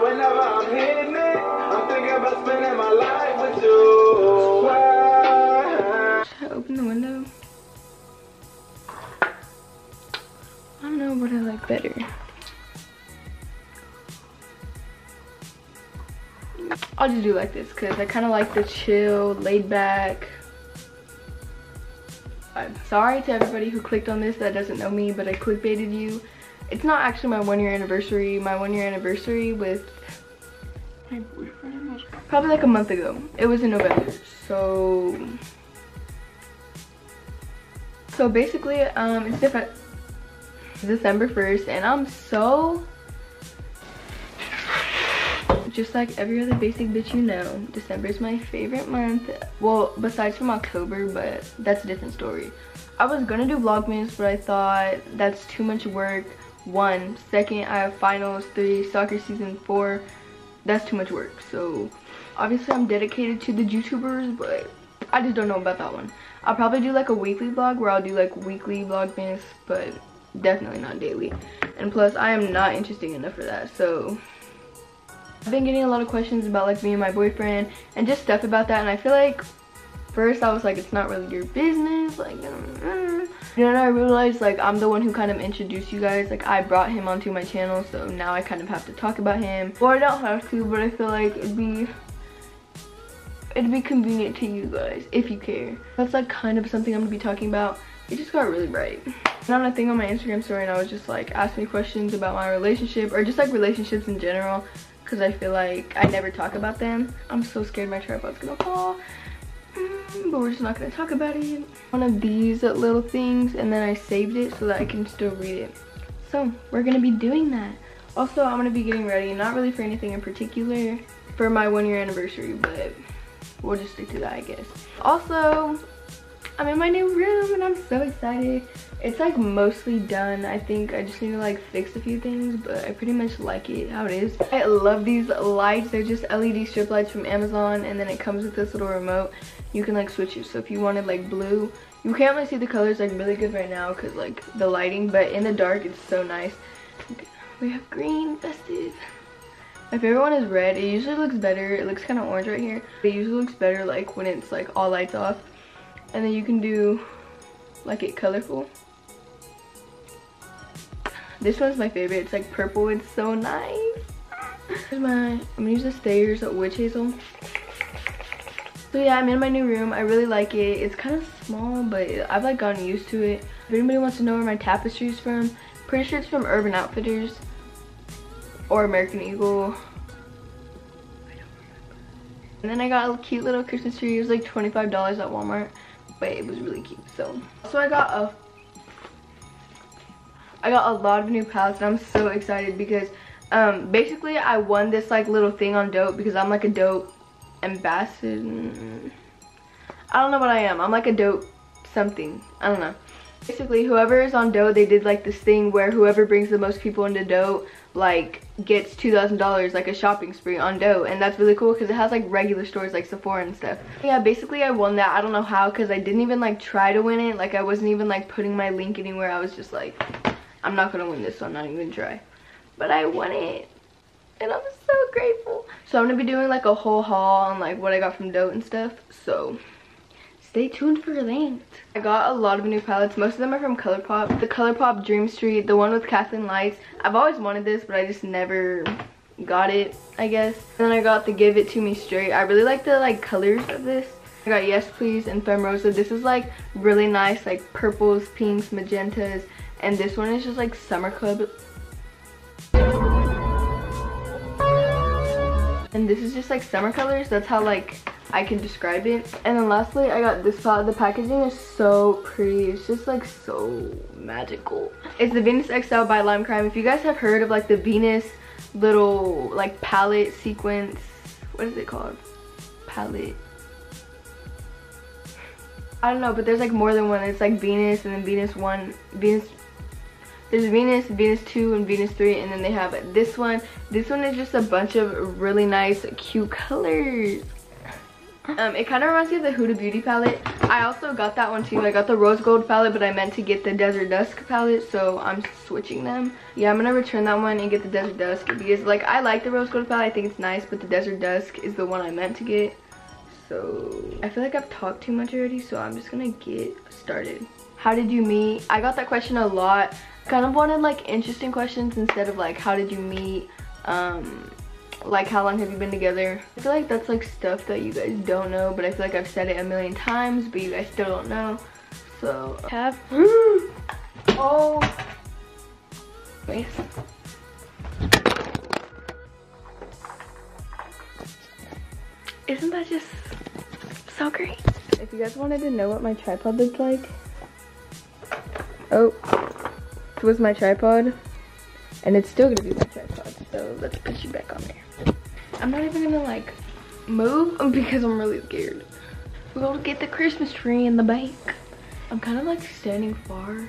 whenever I'm hitting it, I'm thinking about spending my life with you. Should I open the window? I don't know what I like better. I'll just do like this because I kind of like the chill, laid back. I'm sorry to everybody who clicked on this that doesn't know me, but I clickbaited you. It's not actually my 1 year anniversary. My 1 year anniversary with my boyfriend was probably like a month ago. It was in November. So basically, it's December 1st, and I'm so, just like every other basic bitch you know, December is my favorite month. Well, besides from October, but that's a different story. I was gonna do Vlogmas, but I thought that's too much work. 1. Second, I have finals. 3, soccer season. 4, that's too much work. So obviously I'm dedicated to the YouTubers, but I just don't know about that one. I'll probably do like a weekly vlog where I'll do like weekly Vlogmas, but definitely not daily. And plus, I am not interesting enough for that. So I've been getting a lot of questions about like me and my boyfriend and just stuff about that, and I feel like first I was like, it's not really your business, like and then I realized like I'm the one who kind of introduced you guys. Like I brought him onto my channel, so now I kind of have to talk about him. Or I don't have to, but I feel like it'd be convenient to you guys if you care. That's like kind of something I'm gonna be talking about. It just got really bright. And on a thing on my Instagram story, and I was just like, ask me questions about my relationship or just like relationships in general, because I feel like I never talk about them. I'm so scared my tripod's gonna fall, but we're just not gonna talk about it. One of these little things, and then I saved it so that I can still read it. So we're gonna be doing that. Also, I'm gonna be getting ready, not really for anything in particular, for my 1 year anniversary, but we'll just stick to that, I guess. Also, I'm in my new room and I'm so excited. It's like mostly done. I think I just need to like fix a few things, but I pretty much like it how it is. I love these lights. They're just LED strip lights from Amazon, and then it comes with this little remote. You can like switch it. So if you wanted like blue, you can't really see the colors like really good right now because like the lighting, but in the dark it's so nice. We have green, festive. My favorite one is red. It usually looks better. It looks kind of orange right here. It usually looks better like when it's like all lights off. And then you can do like it colorful. This one's my favorite. It's like purple. It's so nice. I'm gonna use the Stayers Witch Hazel. So yeah, I'm in my new room. I really like it. It's kind of small, but I've like gotten used to it. If anybody wants to know where my tapestry is from, pretty sure it's from Urban Outfitters or American Eagle. I don't remember. And then I got a cute little Christmas tree. It was like $25 at Walmart, but it was really cute. So I got a lot of new palettes, and I'm so excited because basically I won this like little thing on Dote because I'm like a Dote ambassador. I don't know what I am. I'm like a Dote something. I don't know. Basically, whoever is on Dote, they did like this thing where whoever brings the most people into Dote like gets $2,000, like a shopping spree on Dote, and that's really cool because it has like regular stores like Sephora and stuff. Yeah, basically I won that. I don't know how because I didn't even like try to win it. Like I wasn't even like putting my link anywhere. I was just like, I'm not gonna win this, so I'm not even gonna try. But I won it, and I'm so grateful. So I'm gonna be doing like a whole haul on like what I got from Dote and stuff. So stay tuned for that. I got a lot of new palettes. Most of them are from ColourPop. The ColourPop Dream Street, the one with Kathleen Lights. I've always wanted this, but I just never got it, I guess. And then I got the Give It To Me Straight. I really like the like colors of this. I got Yes Please and Femme Rosa. This is like really nice, like purples, pinks, magentas. And this one is just like Summer Club. And this is just like summer colors. That's how like I can describe it. And then lastly, I got this palette. The packaging is so pretty. It's just like so magical. It's the Venus XL by Lime Crime. If you guys have heard of like the Venus little like palette sequence, what is it called? Palette. I don't know, but there's like more than one. It's like Venus and then Venus 1, Venus. There's Venus, Venus 2, and Venus 3, and then they have this one. This one is just a bunch of really nice, cute colors. It kind of reminds me of the Huda Beauty palette. I also got that one too. I got the rose gold palette, but I meant to get the Desert Dusk palette, so I'm switching them. Yeah, I'm gonna return that one and get the Desert Dusk because like I like the rose gold palette. I think it's nice, but the Desert Dusk is the one I meant to get. So I feel like I've talked too much already, so I'm just gonna get started. How did you meet? I got that question a lot. Kind of wanted like interesting questions instead of like how did you meet, like how long have you been together. I feel like that's like stuff that you guys don't know, but I feel like I've said it a million times, but you guys still don't know. So have oh wait, isn't that just so great? If you guys wanted to know what my tripod looked like, oh, this was my tripod, and it's still gonna be my tripod, so let's put you back on there. I'm not even gonna like move because I'm really scared. We're gonna get the Christmas tree in the bank. I'm kind of like standing far.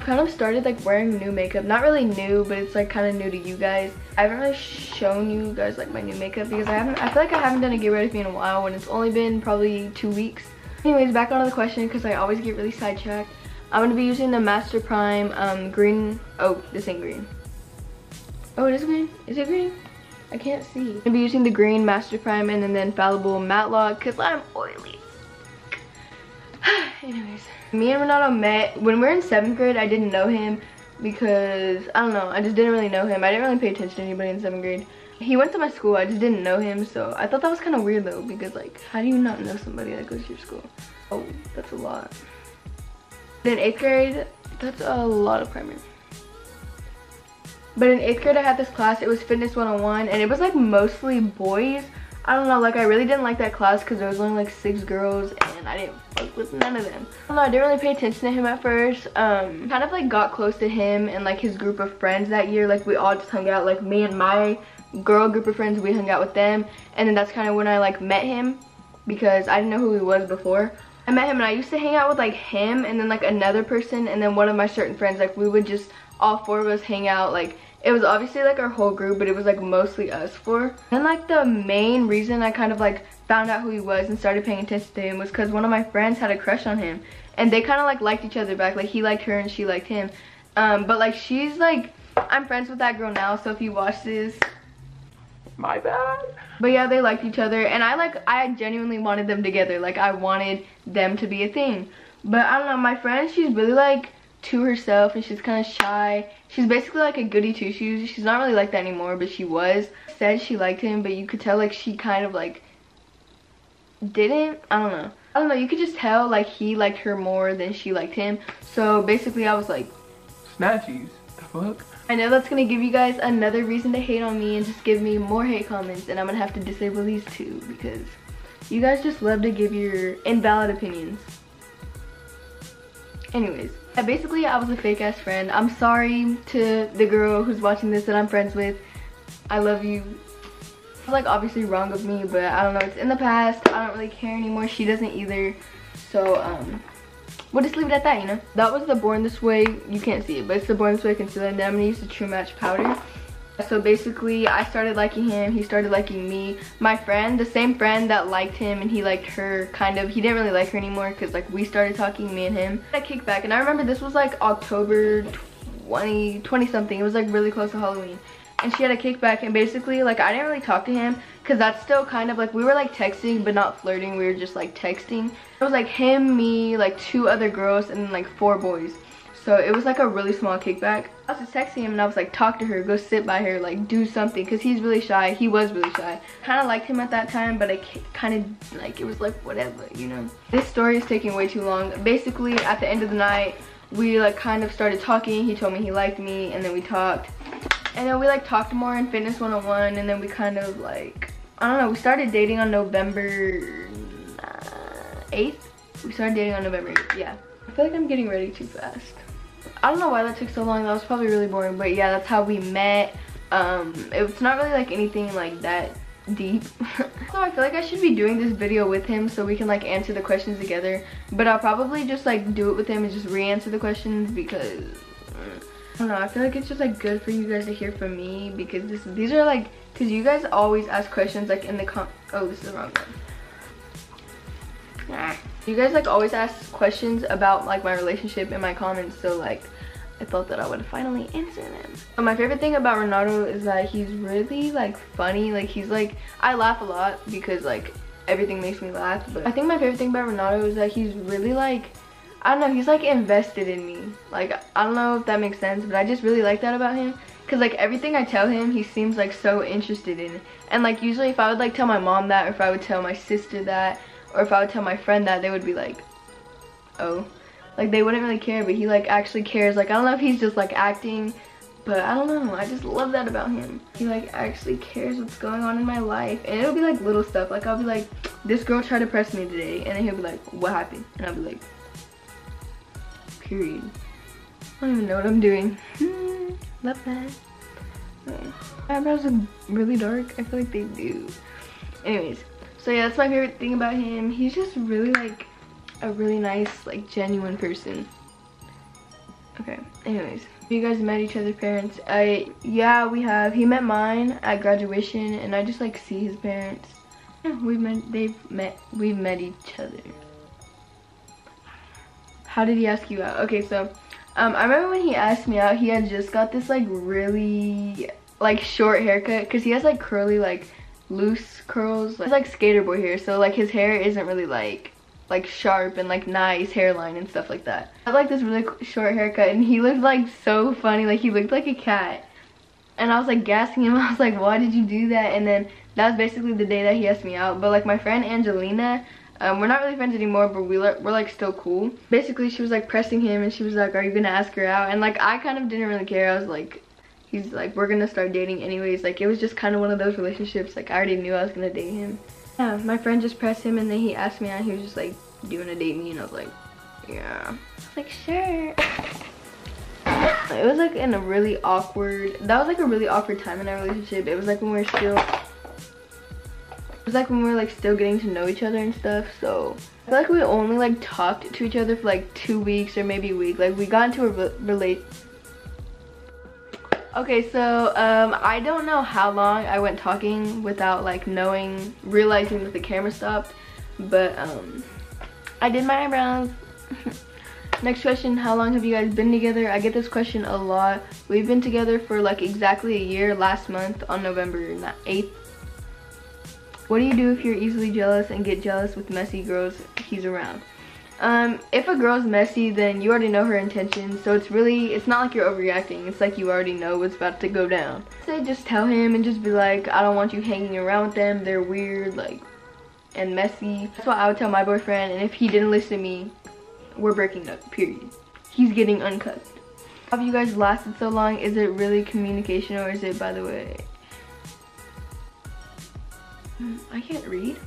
Kind of started like wearing new makeup. Not really new, but it's like kind of new to you guys. I haven't really shown you guys like my new makeup because I feel like I haven't done a get ready with me in a while when it's only been probably 2 weeks. Anyways, back onto the question because I always get really sidetracked. I'm gonna be using the Master Prime green. Oh, this ain't green. Oh, it is green. Is it green? I can't see. I'm gonna be using the green Master Prime and then the Infallible Matte Lock because I'm oily. Anyways, me and Renato met when we were in 7th grade. I didn't know him because I don't know, I just didn't really know him. I didn't really pay attention to anybody in 7th grade. He went to my school, I just didn't know him, so I thought that was kind of weird though, because like how do you not know somebody that goes to your school? Oh, that's a lot. In 8th grade, that's a lot of primary. But in 8th grade I had this class, it was Fitness 101, and it was like mostly boys. I don't know, like I really didn't like that class because there was only like 6 girls and I didn't fuck with none of them. I don't know, I didn't really pay attention to him at first. Kind of like got close to him and like his group of friends that year. Like we all just hung out, like me and my girl group of friends, we hung out with them. And then that's kind of when I like met him because I didn't know who he was before. I met him and I used to hang out with like him and then like another person and then one of my certain friends. Like we would just, all 4 of us hang out. Like it was obviously like our whole group, but it was like mostly us 4. And like the main reason I kind of like found out who he was and started paying attention to him was because one of my friends had a crush on him. And they kind of like liked each other back. Like he liked her and she liked him. But like she's like, I'm friends with that girl now, so if you watch this, my bad. But yeah, they liked each other and I genuinely wanted them together. Like I wanted them to be a thing. But I don't know, my friend, she's really like to herself and she's kind of shy. She's basically like a goody two shoes. She's not really like that anymore, but she was. Said she liked him, but you could tell like she kind of like didn't. I don't know, you could just tell like he liked her more than she liked him. So basically I was like, snatchies, the fuck? I know that's gonna give you guys another reason to hate on me and just give me more hate comments, and I'm gonna have to disable these too because you guys just love to give your invalid opinions. Anyways, yeah, basically I was a fake ass friend. I'm sorry to the girl who's watching this that I'm friends with. I love you. It's like obviously wrong of me, but I don't know, it's in the past. I don't really care anymore. She doesn't either. So we'll just leave it at that, you know. That was the Born This Way, you can't see it, but it's the Born This Way concealer, and then I'm gonna use the True Match powder. So basically I started liking him, he started liking me. My friend, the same friend that liked him and he liked her, kind of, he didn't really like her anymore because like we started talking, me and him. I kickback, and I remember this was like October 20 something. It was like really close to Halloween. And she had a kickback, and basically like I didn't really talk to him because that's still kind of like, we were like texting but not flirting, we were just like texting. It was like him, me, like 2 other girls, and then like 4 boys. So it was like a really small kickback. I was just texting him and I was like, talk to her, go sit by her, like do something, because he's really shy. He was really shy. Kind of liked him at that time, but I kind of like, it was like whatever, you know. This story is taking way too long. Basically at the end of the night we like kind of started talking. He told me he liked me, and then we talked, and then we like talked more in Fitness 101, and then we kind of like, I don't know, we started dating on November 8th. We started dating on November 8th, yeah. I feel like I'm getting ready too fast. I don't know why that took so long. That was probably really boring, but yeah, that's how we met. It's not really like anything like that deep. So I feel like I should be doing this video with him so we can like answer the questions together, but I'll probably just like do it with him and just re-answer the questions because I don't know, I feel like it's just like good for you guys to hear from me, because these are like, because you guys always ask questions like in the oh, this is the wrong one. You guys like always ask questions about like my relationship in my comments, so like I thought that I would finally answer them. But my favorite thing about Renato is that he's really like funny. Like he's like, I laugh a lot because like everything makes me laugh. But I think my favorite thing about Renato is that he's really like, I don't know, he's like invested in me. Like I don't know if that makes sense, but I just really like that about him. Cause like everything I tell him, he seems like so interested in it. And like usually if I would like tell my mom that, or if I would tell my sister that, or if I would tell my friend that, they would be like, oh. Like they wouldn't really care, but he like actually cares. Like I don't know if he's just like acting, but I don't know, I just love that about him. He like actually cares what's going on in my life. And it'll be like little stuff. Like I'll be like, this girl tried to press me today, and then he'll be like, what happened? And I'll be like, period. I don't even know what I'm doing. Love that. Okay. My eyebrows look really dark. I feel like they do. Anyways, so yeah, that's my favorite thing about him. He's just really like a really nice, like genuine person. Okay, anyways, you guys met each other's parents? Yeah, we have. He met mine at graduation, and I just like see his parents. Yeah, we've met each other. How did he ask you out? Okay, so I remember when he asked me out, he had just got this like really like short haircut, because he has like curly, like loose curls. It's like skater boy hair, so like his hair isn't really like sharp and like nice hairline and stuff like that. I had like this really short haircut, and he looked like so funny. Like he looked like a cat, and I was like gassing him. I was like, why did you do that? And then that was basically the day that he asked me out. But like my friend Angelina, we're not really friends anymore, but we're like still cool. Basically she was like pressing him, and she was like, are you gonna ask her out? And like I kind of didn't really care. I was like, he's like, we're gonna start dating anyways. Like it was just kind of one of those relationships. Like I already knew I was gonna date him. Yeah, my friend just pressed him, and then he asked me out. He was just like, do you want to date me? And I was like, yeah. I was like, sure. It was like in a really awkward, that was like a really awkward time in our relationship. It was like when we were still, like still getting to know each other and stuff. So I feel like we only like talked to each other for like 2 weeks or maybe a week. Like we got into a Okay, so I don't know how long I went talking without like realizing that the camera stopped, but I did my eyebrows. Next question, how long have you guys been together? I get this question a lot. We've been together for like exactly a year last month on November 8th. What do you do if you're easily jealous and get jealous with messy girls he's around? If a girl's messy, then you already know her intentions, so it's not like you're overreacting. It's like you already know what's about to go down. So just tell him and just be like, I don't want you hanging around with them. They're weird, like, and messy. That's what I would tell my boyfriend, and if he didn't listen to me, we're breaking up, period. He's getting uncut. How have you guys lasted so long? Is it really communication, or is it by the way? I can't read.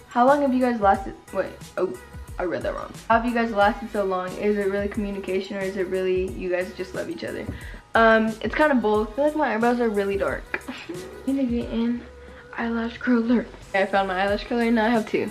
How long have you guys lasted? Wait, oh, I read that wrong. How have you guys lasted so long? Is it really communication, or is it really you guys just love each other? It's kind of both. I feel like my eyebrows are really dark. I need to get in eyelash curler. I found my eyelash curler, and now I have 2.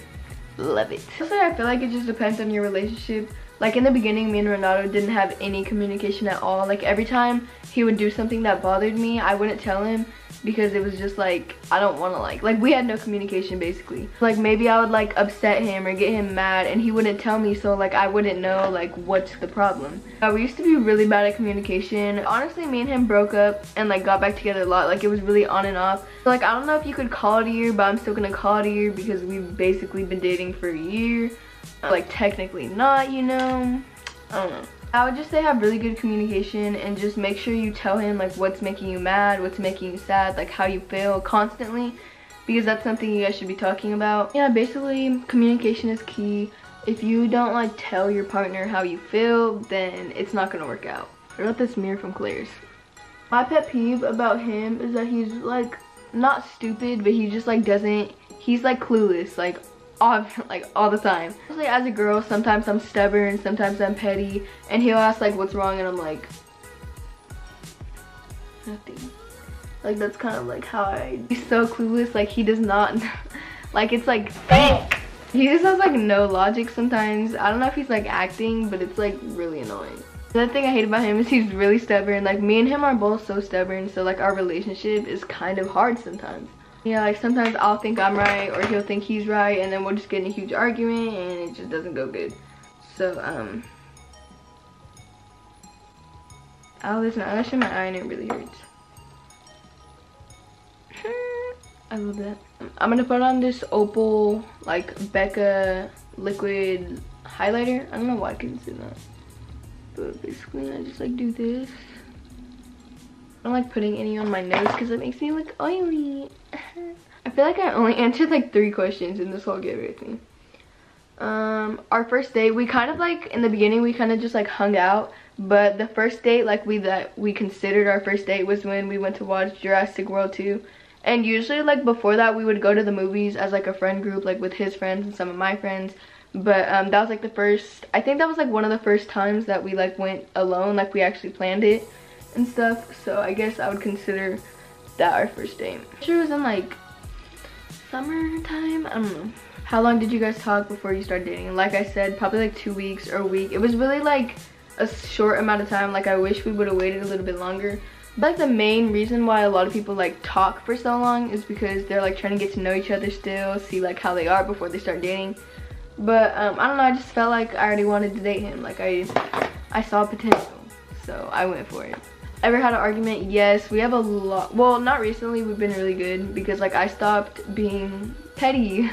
Love it. Honestly, I feel like it just depends on your relationship. Like in the beginning, me and Renato didn't have any communication at all. Like every time he would do something that bothered me, I wouldn't tell him, because it was just like, I don't want to like we had no communication basically. Like maybe I would like upset him or get him mad, and he wouldn't tell me, so like I wouldn't know like what's the problem. We used to be really bad at communication. Honestly, me and him broke up and like got back together a lot. Like it was really on and off. So, like I don't know if you could call it a year, but I'm still gonna call it a year because we've basically been dating for a year. Like technically not, you know, I don't know. I would just say have really good communication, and just make sure you tell him like what's making you mad, what's making you sad, like how you feel constantly, because that's something you guys should be talking about. Yeah, basically communication is key. If you don't like tell your partner how you feel, then it's not gonna work out. I got this mirror from Claire's. My pet peeve about him is that he's like not stupid, but he just like he's like clueless, like all the time. Especially as a girl, sometimes I'm stubborn, sometimes I'm petty, and he'll ask like what's wrong, and I'm like, nothing. Like that's kind of like how he's so clueless. Like he does not like, it's like he just has like no logic sometimes. I don't know if he's like acting, but it's like really annoying. Another thing I hate about him is he's really stubborn. Like me and him are both so stubborn, so like our relationship is kind of hard sometimes. Yeah, like sometimes I'll think I'm right or he'll think he's right, and then we'll just get in a huge argument and it just doesn't go good. So oh, there's an eyelash in my eye and it really hurts. I love that. I'm gonna put on this Opal like Becca liquid highlighter. I don't know why I couldn't see that, but basically I just like do this. I don't like putting any on my nose because it makes me look oily. I feel like I only answered like 3 questions in this whole game with me. Our first date, we kind of like in the beginning we kind of just like hung out, but the first date like we considered our first date was when we went to watch Jurassic World 2. And usually like before that we would go to the movies as like a friend group, like with his friends and some of my friends. But that was like the first, I think that was like one of the first times that we like went alone, like we actually planned it and stuff. So I guess I would consider that our first date. I'm sure it was in like summertime, I don't know. How long did you guys talk before you started dating? Like I said, probably like 2 weeks or a week. It was really like a short amount of time. Like I wish we would have waited a little bit longer. But like the main reason why a lot of people like talk for so long is because they're like trying to get to know each other still, see like how they are before they start dating. But I don't know, I just felt like I already wanted to date him. Like I saw potential, so I went for it. Ever had an argument? Yes, we have a lot. Well, not recently, we've been really good because like I stopped being petty.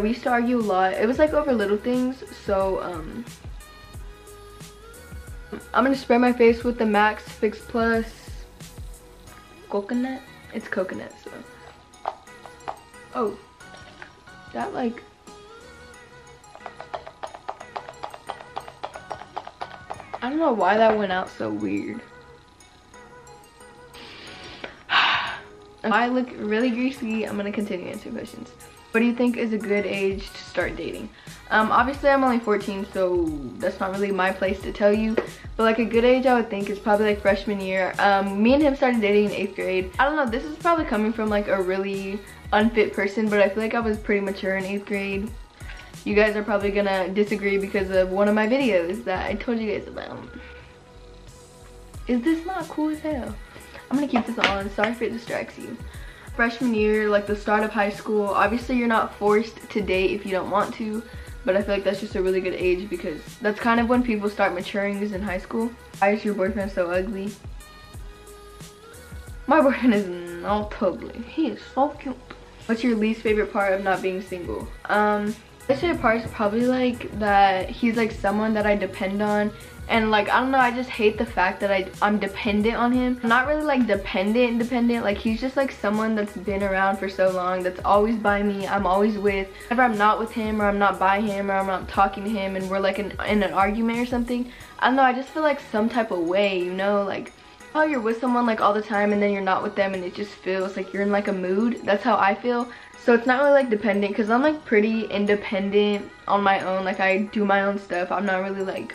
We used to argue a lot. It was like over little things. So I'm gonna spray my face with the Max Fix Plus coconut. It's coconut, so. Oh, that like. I don't know why that went out so weird. I look really greasy. I'm gonna continue answering questions. What do you think is a good age to start dating? Obviously I'm only 14, so that's not really my place to tell you. But like a good age I would think is probably like freshman year. Me and him started dating in 8th grade. I don't know, this is probably coming from like a really unfit person, but I feel like I was pretty mature in 8th grade. You guys are probably gonna disagree because of one of my videos that I told you guys about. Is this not cool as hell? I'm gonna keep this on, sorry if it distracts you. Freshman year, like the start of high school, obviously you're not forced to date if you don't want to, but I feel like that's just a really good age because that's kind of when people start maturing, is in high school. Why is your boyfriend so ugly? My boyfriend is not ugly, he is so cute. What's your least favorite part of not being single? Least favorite part is probably like that he's like someone that I depend on. And like, I don't know, I just hate the fact that I'm dependent on him. I'm not really like dependent, like he's just like someone that's been around for so long, that's always by me, I'm always with. Whenever I'm not with him or I'm not by him or I'm not talking to him and we're like in an argument or something, I don't know, I just feel like some type of way, you know, like how you're with someone like all the time and then you're not with them and it just feels like you're in like a mood. That's how I feel. So it's not really like dependent because I'm like pretty independent on my own, like I do my own stuff. I'm not really like,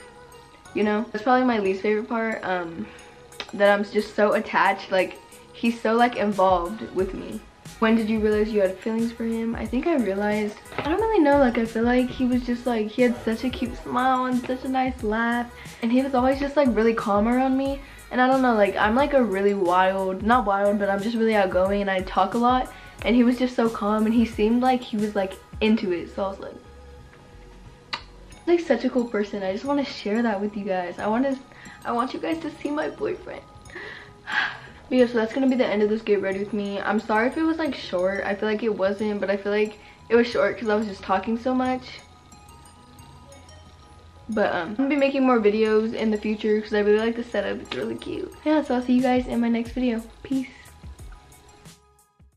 you know, that's probably my least favorite part, that I'm just so attached, like he's so like involved with me. When did you realize you had feelings for him? I think I realized, I don't really know, like I feel like he was just like, he had such a cute smile and such a nice laugh and he was always just like really calm around me. And I don't know, like I'm like a really wild, not wild, but I'm just really outgoing and I talk a lot, and he was just so calm and he seemed like he was like into it. So I was like such a cool person. I just want to share that with you guys. I want you guys to see my boyfriend. But yeah, so that's gonna be the end of this get ready with me. I'm sorry if it was like short. I feel like it wasn't, but I feel like it was short because I was just talking so much. But I'm gonna be making more videos in the future because I really like the setup. It's really cute. Yeah, so I'll see you guys in my next video. Peace.